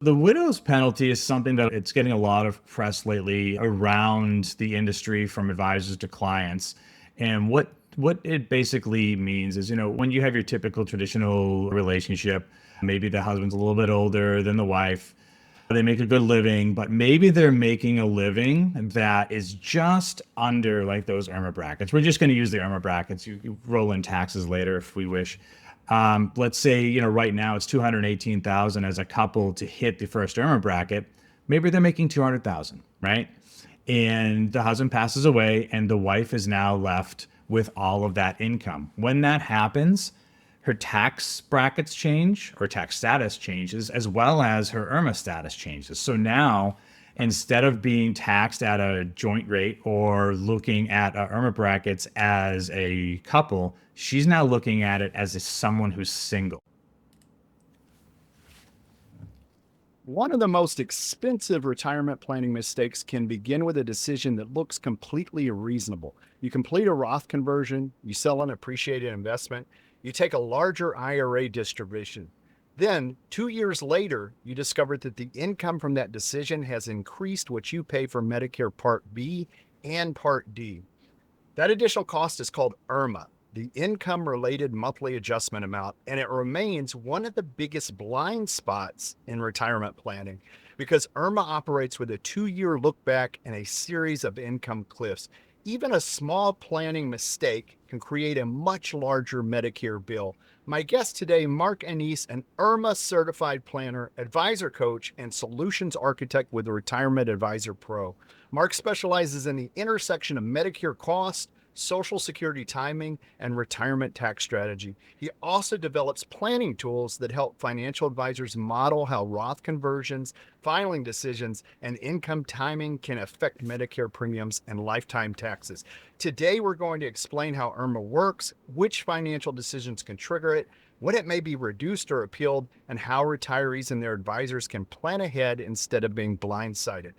The widow's penalty is something that it's getting a lot of press lately around the industry from advisors to clients. And what it basically means is, when you have your typical traditional relationship, maybe the husband's a little bit older than the wife, they make a good living, but maybe they're making a living that is just under like those IRMAA brackets. We're just going to use the IRMAA brackets. You roll in taxes later if we wish. Let's say, right now it's 218,000 as a couple to hit the first IRMAA bracket. Maybe they're making 200,000, right? And the husband passes away and the wife is now left with all of that income. When that happens, her tax brackets change or tax status changes, as well as her IRMAA status changes. So now, instead of being taxed at a joint rate or looking at IRMAA brackets as a couple, she's now looking at it as someone who's single. One of the most expensive retirement planning mistakes can begin with a decision that looks completely reasonable. You complete a Roth conversion, you sell an appreciated investment, you take a larger IRA distribution. Then, 2 years later, you discover that the income from that decision has increased what you pay for Medicare Part B and Part D. That additional cost is called IRMAA, the income-related monthly adjustment amount, and it remains one of the biggest blind spots in retirement planning because IRMAA operates with a 2-year look back and a series of income cliffs. Even a small planning mistake can create a much larger Medicare bill. My guest today, Mark Annese, an IRMAA certified planner, advisor coach, and solutions architect with the Retirement Advisor Pro. Mark specializes in the intersection of Medicare cost, Social Security timing, and retirement tax strategy. He also develops planning tools that help financial advisors model how Roth conversions, filing decisions, and income timing can affect Medicare premiums and lifetime taxes. Today, we're going to explain how IRMAA works, which financial decisions can trigger it, when it may be reduced or appealed, and how retirees and their advisors can plan ahead instead of being blindsided.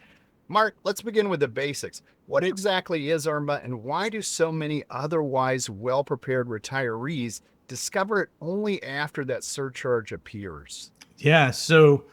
Mark, let's begin with the basics. What exactly is IRMAA, and why do so many otherwise well-prepared retirees discover it only after that surcharge appears? Yeah. So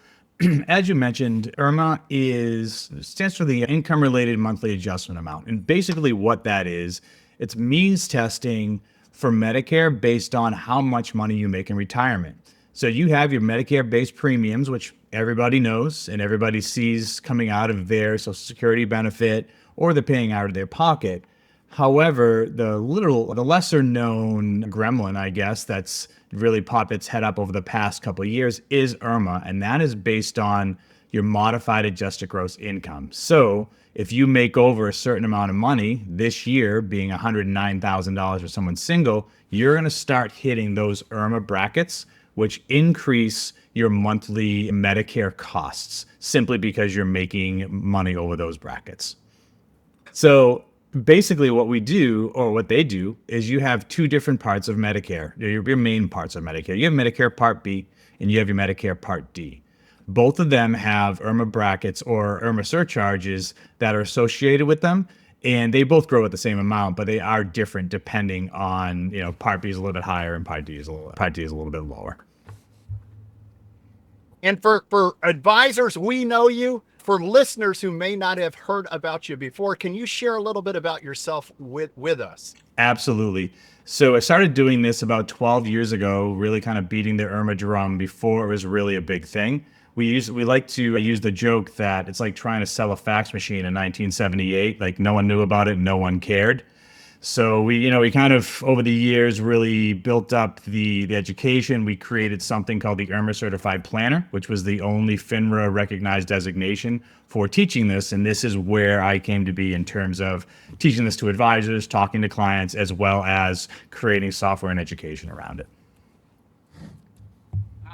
as you mentioned, IRMAA stands for the income related monthly adjustment amount. And basically what that is, it's means testing for Medicare based on how much money you make in retirement. So you have your Medicare based premiums, which everybody knows and everybody sees coming out of their Social Security benefit or they're paying out of their pocket. However, the lesser known gremlin, I guess, that's really popped its head up over the past couple of years is IRMAA, and that is based on your modified adjusted gross income. So if you make over a certain amount of money this year, being $109,000 for someone single, you're going to start hitting those IRMAA brackets, which increase your monthly Medicare costs simply because you're making money over those brackets. So basically what we do, or what they do, is you have two different parts of Medicare, your main parts of Medicare. You have Medicare Part B and you have your Medicare Part D. Both of them have IRMAA brackets or IRMAA surcharges that are associated with them. And they both grow at the same amount, but they are different depending on, Part B is a little bit higher and Part D is a little bit lower. And for advisors, we know you. For listeners who may not have heard about you before, can you share a little bit about yourself with us? Absolutely. So I started doing this about 12 years ago, really kind of beating the IRMAA drum before it was really a big thing. We like to use the joke that it's like trying to sell a fax machine in 1978. Like no one knew about it, no one cared. So we kind of over the years really built up the education. We created something called the IRMAA Certified Planner, which was the only FINRA recognized designation for teaching this. And this is where I came to be in terms of teaching this to advisors, talking to clients, as well as creating software and education around it.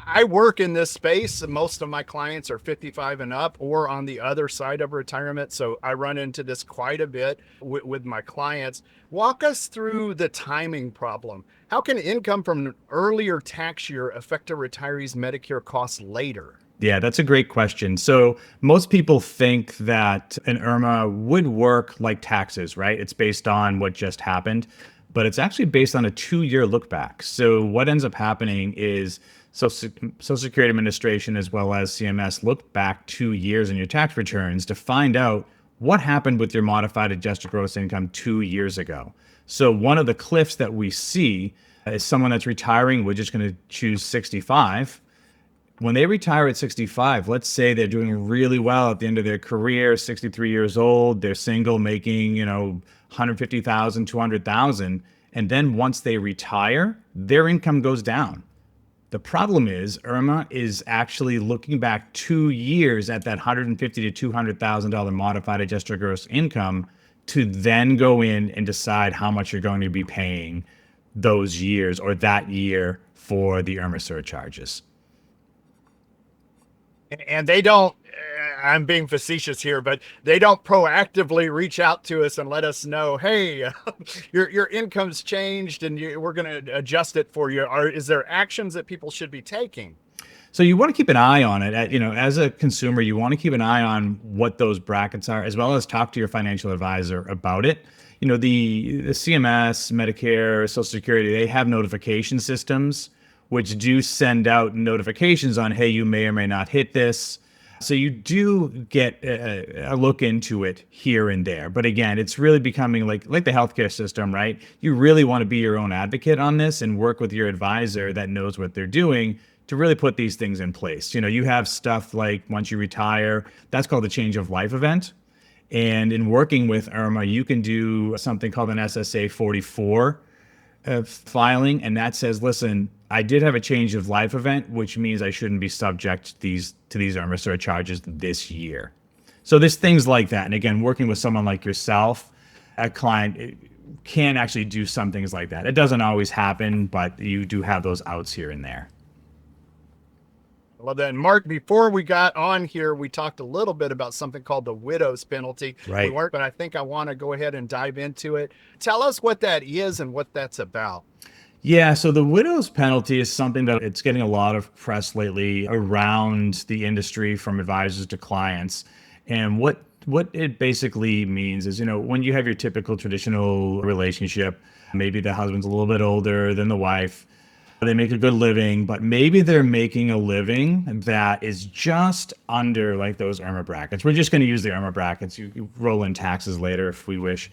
I work in this space. Most of my clients are 55 and up or on the other side of retirement. So I run into this quite a bit with my clients. Walk us through the timing problem. How can income from an earlier tax year affect a retiree's Medicare costs later? Yeah, that's a great question. So most people think that an IRMAA would work like taxes, right? It's based on what just happened, but it's actually based on a 2-year look back. So what ends up happening is Social Security Administration as well as CMS look back 2 years in your tax returns to find out what happened with your modified adjusted gross income 2 years ago. So one of the cliffs that we see is someone that's retiring. We're just going to choose 65. When they retire at 65, let's say they're doing really well at the end of their career, 63 years old, they're single, making, 150,000, 200,000. And then once they retire, their income goes down. The problem is IRMAA is actually looking back 2 years at that $150,000 to $200,000 modified adjusted gross income to then go in and decide how much you're going to be paying those years or that year for the IRMAA surcharges. And they don't, I'm being facetious here, but they don't proactively reach out to us and let us know, hey, your income's changed and we're going to adjust it for you. Is there actions that people should be taking? So you want to keep an eye on it. As a consumer, you want to keep an eye on what those brackets are, as well as talk to your financial advisor about it. The CMS, Medicare, Social Security, they have notification systems which do send out notifications on, hey, you may or may not hit this. So you do get a look into it here and there. But again, it's really becoming like the healthcare system, right? You really want to be your own advocate on this and work with your advisor that knows what they're doing to really put these things in place. You have stuff like once you retire, that's called a change of life event. And in working with IRMAA, you can do something called an SSA 44 filing. And that says, listen, I did have a change of life event, which means I shouldn't be subject to these IRMAA surcharges this year. So there's things like that. And again, working with someone like yourself, a client can actually do some things like that. It doesn't always happen, but you do have those outs here and there. Well, then, Mark, before we got on here, we talked a little bit about something called the widow's penalty. Right. We weren't, but I think I want to go ahead and dive into it. Tell us what that is and what that's about. Yeah, so the widow's penalty is something that it's getting a lot of press lately around the industry from advisors to clients. And what it basically means is, when you have your typical traditional relationship, maybe the husband's a little bit older than the wife, they make a good living, but maybe they're making a living that is just under like those IRMAA brackets. We're just going to use the IRMAA brackets. You roll in taxes later if we wish.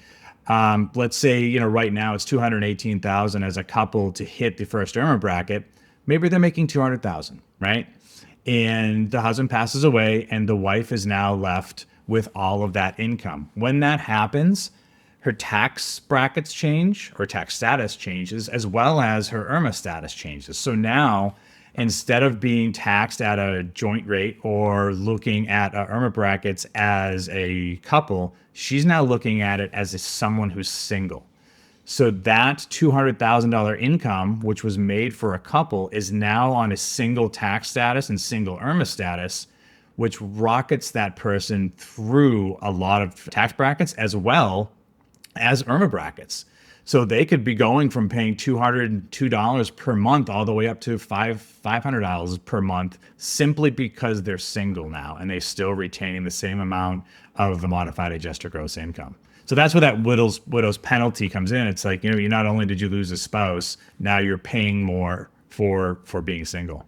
Let's say, right now it's $218,000 as a couple to hit the first IRMAA bracket. Maybe they're making $200,000, right? And the husband passes away and the wife is now left with all of that income. When that happens, her tax brackets change, or tax status changes, as well as her IRMAA status changes. So now, instead of being taxed at a joint rate or looking at IRMAA brackets as a couple, she's now looking at it as someone who's single. So that $200,000 income, which was made for a couple, is now on a single tax status and single IRMAA status, which rockets that person through a lot of tax brackets as as IRMAA brackets. So they could be going from paying $202 per month all the way up to $500 per month simply because they're single now and they're still retaining the same amount of the modified adjusted gross income. So that's where that widow's penalty comes in. It's like, you not only did you lose a spouse, now you're paying more for being single.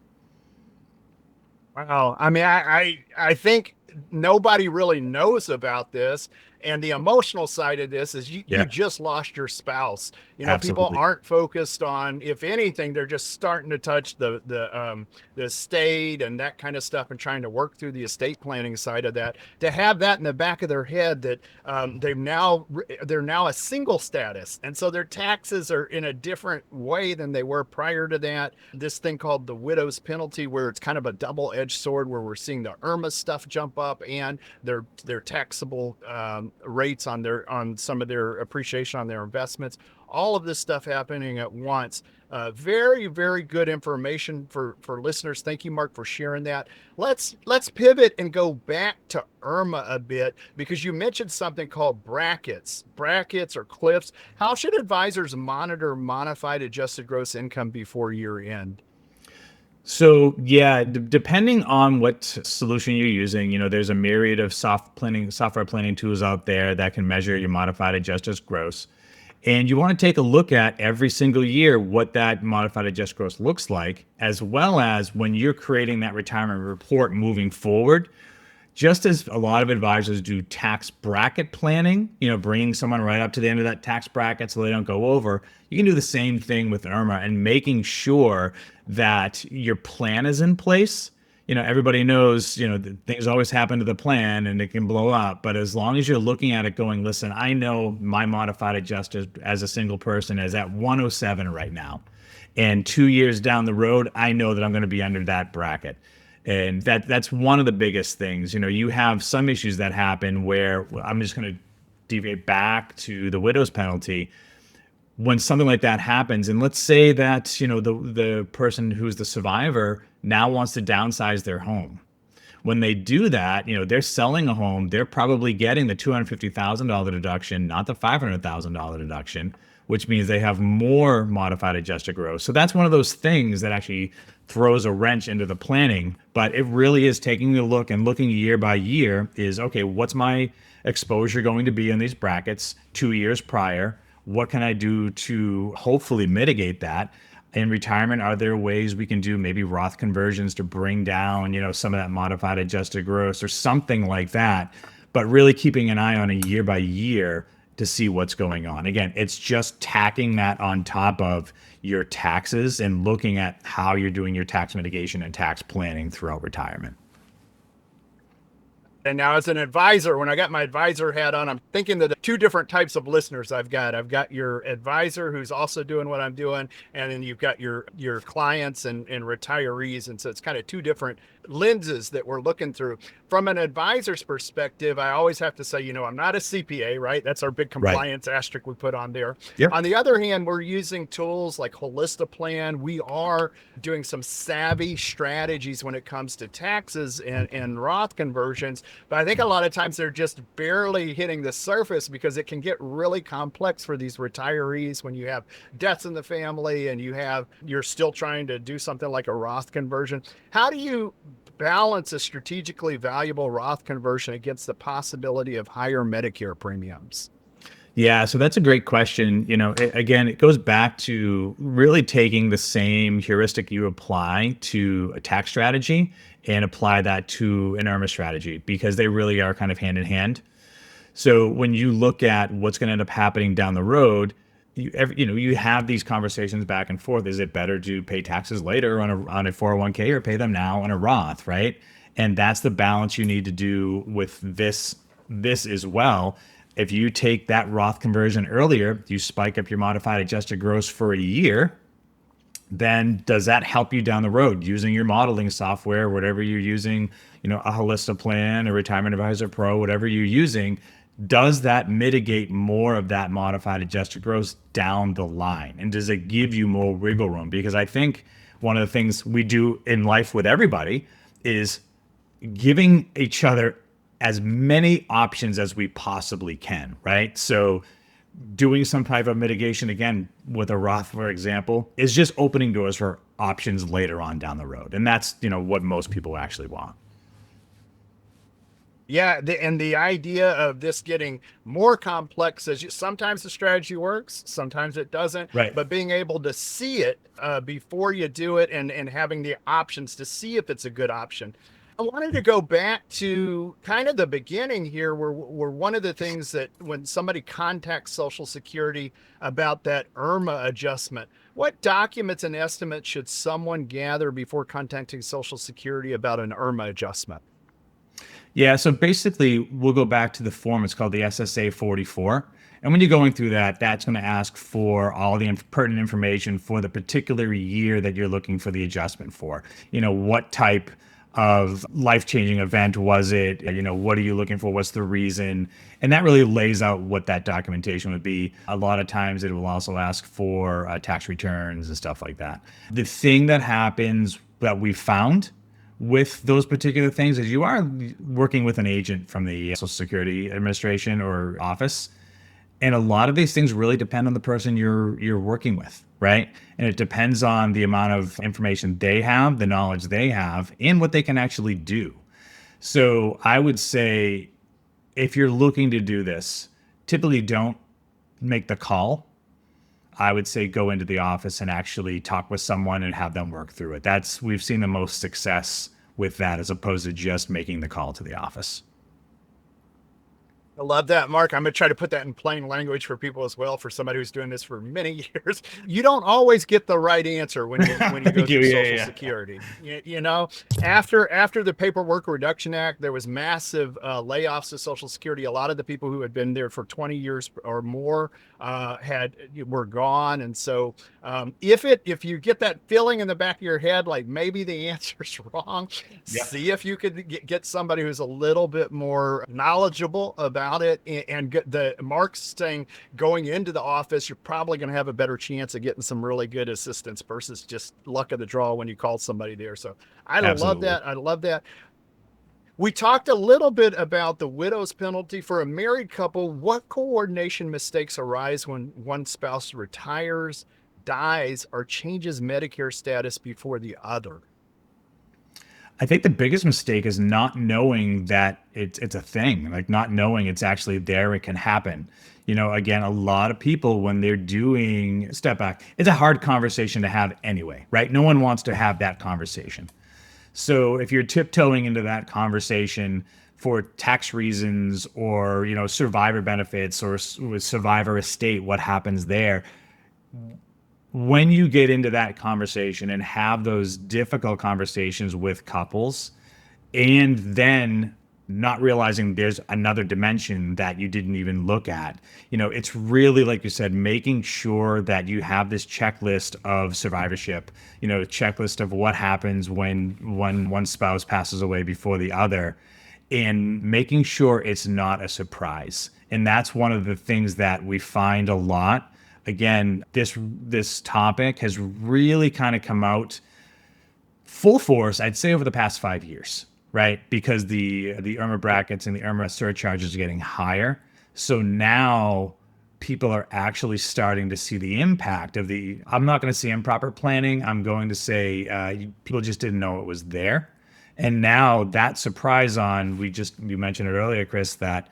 Wow. I mean, I think nobody really knows about this. And the emotional side of this is you just lost your spouse. Absolutely. People aren't focused on, if anything, they're just starting to touch the estate and that kind of stuff and trying to work through the estate planning side of that. To have that in the back of their head that they're now a single status. And so their taxes are in a different way than they were prior to that. This thing called the widow's penalty, where it's kind of a double-edged sword, where we're seeing the IRMAA stuff jump up and their taxable rates on some of their appreciation on their investments. All of this stuff happening at once. Very, very good information for listeners. Thank you, Mark, for sharing that. Let's pivot and go back to IRMAA a bit, because you mentioned something called brackets or cliffs. How should advisors monitor modified adjusted gross income before year end? So yeah, depending on what solution you're using, there's a myriad of software planning tools out there that can measure your modified adjusted gross. And you want to take a look at every single year what that modified adjusted gross looks like, as well as when you're creating that retirement report moving forward. Just as a lot of advisors do tax bracket planning, bringing someone right up to the end of that tax bracket so they don't go over, you can do the same thing with IRMAA and making sure that your plan is in place. Everybody knows, things always happen to the plan and it can blow up. But as long as you're looking at it going, listen, I know my modified adjusted as a single person is at 107 right now. And 2 years down the road, I know that I'm going to be under that bracket. And that's one of the biggest things. You have some issues that happen where I'm just going to deviate back to the widow's penalty. When something like that happens, and let's say that, the person who's the survivor now wants to downsize their home. When they do that, they're selling a home, they're probably getting the $250,000 deduction, not the $500,000 deduction, which means they have more modified adjusted gross. So that's one of those things that actually throws a wrench into the planning. But it really is taking a look and looking year by year is, okay, what's my exposure going to be in these brackets 2 years prior? What can I do to hopefully mitigate that? In retirement, are there ways we can do maybe Roth conversions to bring down, some of that modified adjusted gross or something like that? But really keeping an eye on a year by year to see what's going on. Again, it's just tacking that on top of your taxes and looking at how you're doing your tax mitigation and tax planning throughout retirement. And now as an advisor, when I got my advisor hat on, I'm thinking that the two different types of listeners I've got. I've got your advisor who's also doing what I'm doing, and then you've got your clients and retirees. And so it's kind of two different lenses that we're looking through. From an advisor's perspective, I always have to say, I'm not a CPA, right? That's our big compliance asterisk we put on there. Yep. On the other hand, we're using tools like Holistaplan. We are doing some savvy strategies when it comes to taxes and Roth conversions. But I think a lot of times they're just barely hitting the surface because it can get really complex for these retirees when you have deaths in the family and you're still trying to do something like a Roth conversion. How do you balance a strategically valuable Roth conversion against the possibility of higher Medicare premiums? Yeah, so that's a great question. Again, it goes back to really taking the same heuristic you apply to a tax strategy and apply that to an IRMAA strategy, because they really are kind of hand in hand. So when you look at what's going to end up happening down the road, you have these conversations back and forth. Is it better to pay taxes later on a 401k or pay them now on a Roth, right? And that's the balance you need to do with this as well. If you take that Roth conversion earlier, you spike up your modified adjusted gross for a year, then does that help you down the road using your modeling software, whatever you're using, a Holistaplan, a Retirement Advisor Pro, whatever you're using? Does that mitigate more of that modified adjusted gross down the line? And does it give you more wiggle room? Because I think one of the things we do in life with everybody is giving each other as many options as we possibly can, right? So doing some type of mitigation, again, with a Roth, for example, is just opening doors for options later on down the road. And that's, what most people actually want. Yeah, and the idea of this getting more complex sometimes the strategy works, sometimes it doesn't. Right. But being able to see it before you do it and having the options to see if it's a good option. I wanted to go back to kind of the beginning here, where one of the things that when somebody contacts Social Security about that IRMAA adjustment, what documents and estimates should someone gather before contacting Social Security about an IRMAA adjustment? Yeah, so basically, we'll go back to the form. It's called the SSA 44. And when you're going through that, that's going to ask for all the pertinent information for the particular year that you're looking for the adjustment for. What type of life-changing event was it? What are you looking for? What's the reason? And that really lays out what that documentation would be. A lot of times it will also ask for tax returns and stuff like that. The thing that happens that we found with those particular things is you are working with an agent from the Social Security Administration or office. And a lot of these things really depend on the person you're working with, right? And it depends on the amount of information they have, the knowledge they have, and what they can actually do. So I would say if you're looking to do this, typically don't make the call I would say go into the office and actually talk with someone and have them work through it. We've seen the most success with that as opposed to just making the call to the office. I love that, Mark. I'm going to try to put that in plain language for people as well. For somebody who's doing this for many years, you don't always get the right answer when you go Thank you. through Yeah, Social yeah. Security. You know, after the Paperwork Reduction Act, there was massive layoffs of Social Security. A lot of the people who had been there for 20 years or more were gone, and so if you get that feeling in the back of your head, like maybe the answer's wrong, Yeah, see if you could get somebody who's a little bit more knowledgeable about it. And get the Mark's saying going into the office, you're probably going to have a better chance of getting some really good assistance versus just luck of the draw when you call somebody there. So I love absolutely. that. I love that. We talked a little bit about the widow's penalty for a married couple. What coordination mistakes arise when one spouse retires, dies, or changes Medicare status before the other? I think the biggest mistake is not knowing that it's a thing, like not knowing it's actually there, it can happen. Again, a lot of people when they're doing step back, it's a hard conversation to have anyway, right? No one wants to have that conversation. So if you're tiptoeing into that conversation for tax reasons or, survivor benefits or with survivor estate, what happens there? When you get into that conversation and have those difficult conversations with couples, and then not realizing there's another dimension that you didn't even look at, it's really, like you said, making sure that you have this checklist of survivorship, checklist of what happens when one spouse passes away before the other, and making sure it's not a surprise. And that's one of the things that we find a lot. Again, this topic has really kind of come out full force, I'd say, over the past 5 years, right? Because the IRMAA brackets and the IRMAA surcharges are getting higher. So now people are actually starting to see the impact of I'm not going to say improper planning. I'm going to say people just didn't know it was there. And now that surprise you mentioned it earlier, Chris, that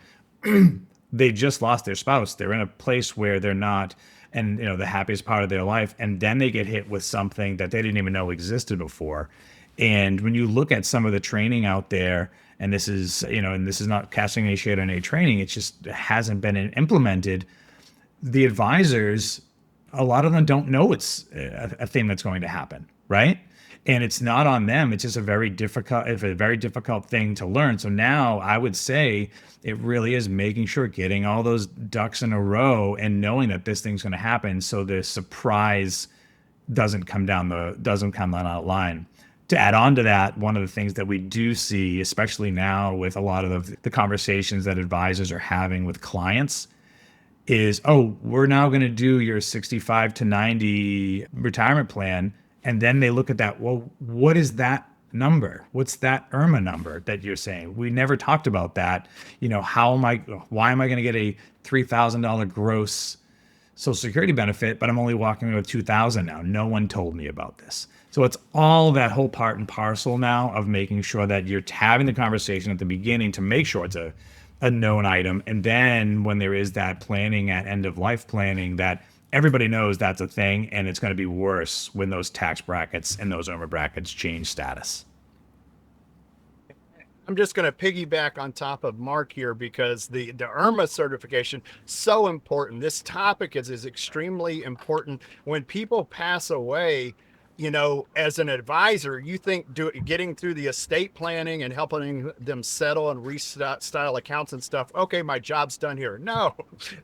they just lost their spouse. They're in a place where they're not, and the happiest part of their life, and then they get hit with something that they didn't even know existed before. And when you look at some of the training out there, and this is not casting any shade on any training, it just hasn't been implemented. The advisors, a lot of them don't know it's a thing that's going to happen, right? And it's not on them. It's just a very difficult thing to learn. So now I would say it really is making sure getting all those ducks in a row and knowing that this thing's going to happen, so the surprise doesn't come down that line. To add on to that, one of the things that we do see, especially now with a lot of the conversations that advisors are having with clients, is, oh, we're now going to do your 65 to 90 retirement plan. And then they look at that. Well, what is that number? What's that IRMAA number that you're saying? We never talked about that. Why am I going to get a $3,000 gross Social Security benefit, but I'm only walking away with $2,000 now? No one told me about this. So it's all that whole part and parcel now of making sure that you're having the conversation at the beginning to make sure it's a known item. And then when there is that planning at end of life planning, that everybody knows that's a thing, and it's going to be worse when those tax brackets and those IRMAA brackets change status. I'm just going to piggyback on top of Mark here because the IRMAA certification so important. This topic is extremely important. When people pass away, as an advisor, you think getting through the estate planning and helping them settle and restyle accounts and stuff, okay, my job's done here. No,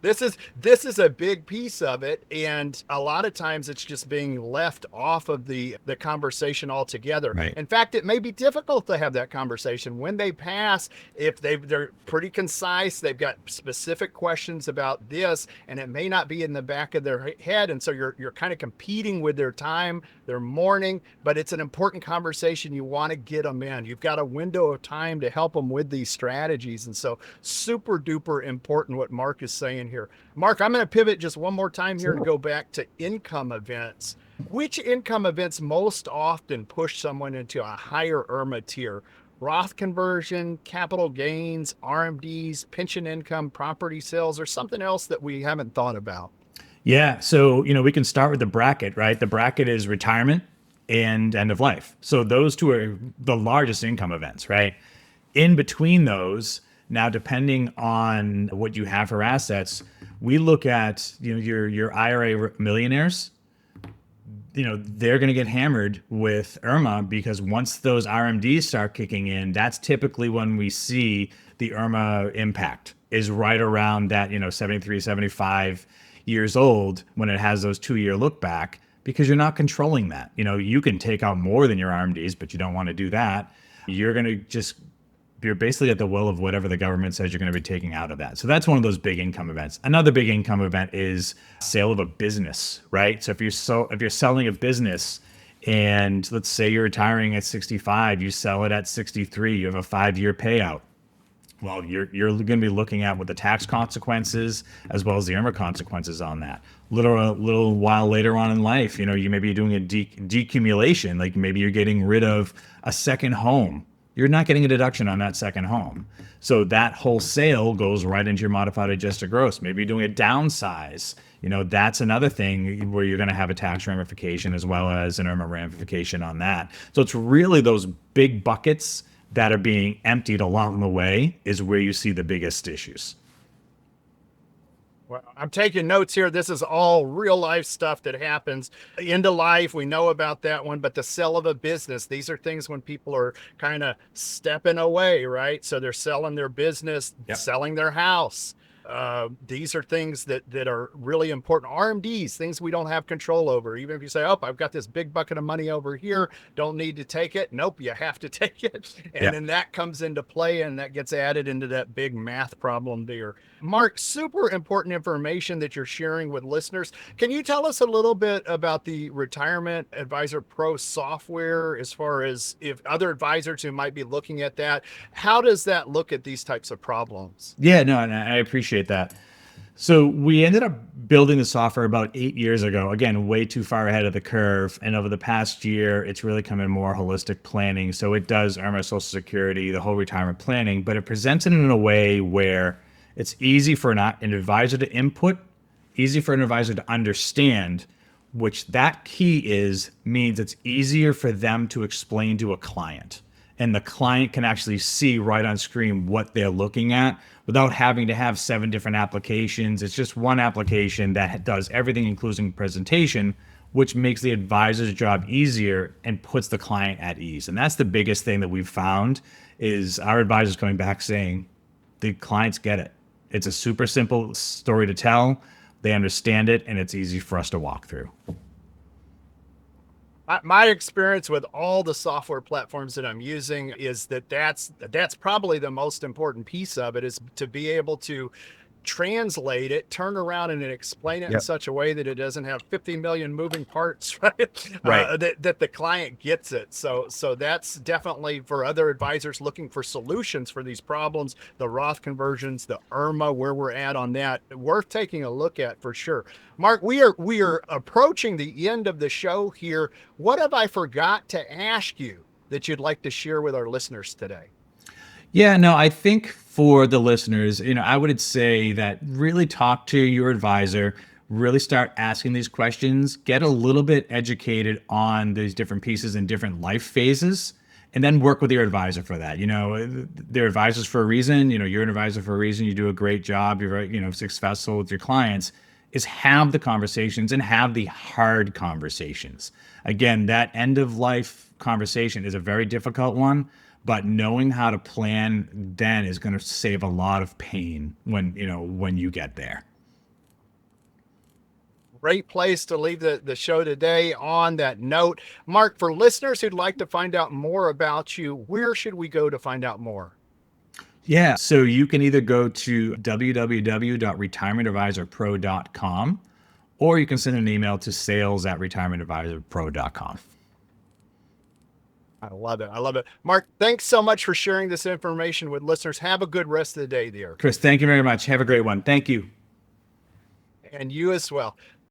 this is a big piece of it, and a lot of times it's just being left off of the conversation altogether. Right. In fact, it may be difficult to have that conversation when they pass. If they're pretty concise, they've got specific questions about this, and it may not be in the back of their head, and so you're kind of competing with their time, their morning, but it's an important conversation. You want to get them in. You've got a window of time to help them with these strategies. And so super duper important what Mark is saying here. Mark, I'm going to pivot just one more time here and go back to income events. Which income events most often push someone into a higher IRMAA tier? Roth conversion, capital gains, RMDs, pension income, property sales, or something else that we haven't thought about? Yeah. So, we can start with the bracket, right? The bracket is retirement and end of life. So those two are the largest income events, right? In between those, now depending on what you have for assets, we look at, your IRA millionaires, they're going to get hammered with IRMAA because once those RMDs start kicking in, that's typically when we see the IRMAA impact is right around that, 73, 75 years old when it has those 2-year look back because you're not controlling that. You can take out more than your RMDs, but you don't want to do that. You're basically at the will of whatever the government says you're going to be taking out of that. So that's one of those big income events. Another big income event is sale of a business, right? So if you're selling a business and let's say you're retiring at 65, you sell it at 63, you have a 5-year payout. Well, you're going to be looking at what the tax consequences as well as the IRMAA consequences on that. Little while later on in life, you may be doing a decumulation, like maybe you're getting rid of a second home. You're not getting a deduction on that second home. So that whole sale goes right into your modified adjusted gross. Maybe you're doing a downsize. That's another thing where you're going to have a tax ramification as well as an IRMAA ramification on that. So it's really those big buckets that are being emptied along the way is where you see the biggest issues. Well, I'm taking notes here. This is all real life stuff that happens. End of life, we know about that one, but the sale of a business, these are things when people are kind of stepping away, right? So they're selling their business, Yep. selling their house. These are things that are really important. RMDs, things we don't have control over. Even if you say, oh, I've got this big bucket of money over here, don't need to take it. Nope, you have to take it. And Yep. then that comes into play and that gets added into that big math problem there. Mark, super important information that you're sharing with listeners. Can you tell us a little bit about the Retirement Advisor Pro software as far as if other advisors who might be looking at that, how does that look at these types of problems? Yeah, no, and I appreciate that. So we ended up building the software about 8 years ago. Again, way too far ahead of the curve. And over the past year, it's really come in more holistic planning. So it does earn our Social Security, the whole retirement planning, but it presents it in a way where it's easy for an advisor to input, easy for an advisor to understand, which that key means it's easier for them to explain to a client. And the client can actually see right on screen what they're looking at without having to have 7 different applications. It's just one application that does everything, including presentation, which makes the advisor's job easier and puts the client at ease. And that's the biggest thing that we've found is our advisors coming back saying the clients get it. It's a super simple story to tell. They understand it, and it's easy for us to walk through. My experience with all the software platforms that I'm using is that's probably the most important piece of it is to be able to translate it, turn around and explain it in such a way that it doesn't have 50 million moving parts, right? Right. That the client gets it. So that's definitely for other advisors looking for solutions for these problems, the Roth conversions, the IRMAA, where we're at on that, worth taking a look at for sure. Mark, we are approaching the end of the show here. What have I forgot to ask you that you'd like to share with our listeners today? Yeah, no, I think for the listeners, I would say that really talk to your advisor, really start asking these questions, get a little bit educated on these different pieces and different life phases, and then work with your advisor for that. They're advisors for a reason. You're an advisor for a reason. You do a great job. You're very, successful with your clients. Is have the conversations and have the hard conversations. Again, that end of life conversation is a very difficult one. But knowing how to plan then is going to save a lot of pain when you get there. Great place to leave the show today on that note. Mark, for listeners who'd like to find out more about you, where should we go to find out more? Yeah, so you can either go to www.retirementadvisorpro.com or you can send an email to sales@retirementadvisorpro.com. I love it. I love it. Mark, thanks so much for sharing this information with listeners. Have a good rest of the day there. Chris, thank you very much. Have a great one. Thank you. And you as well.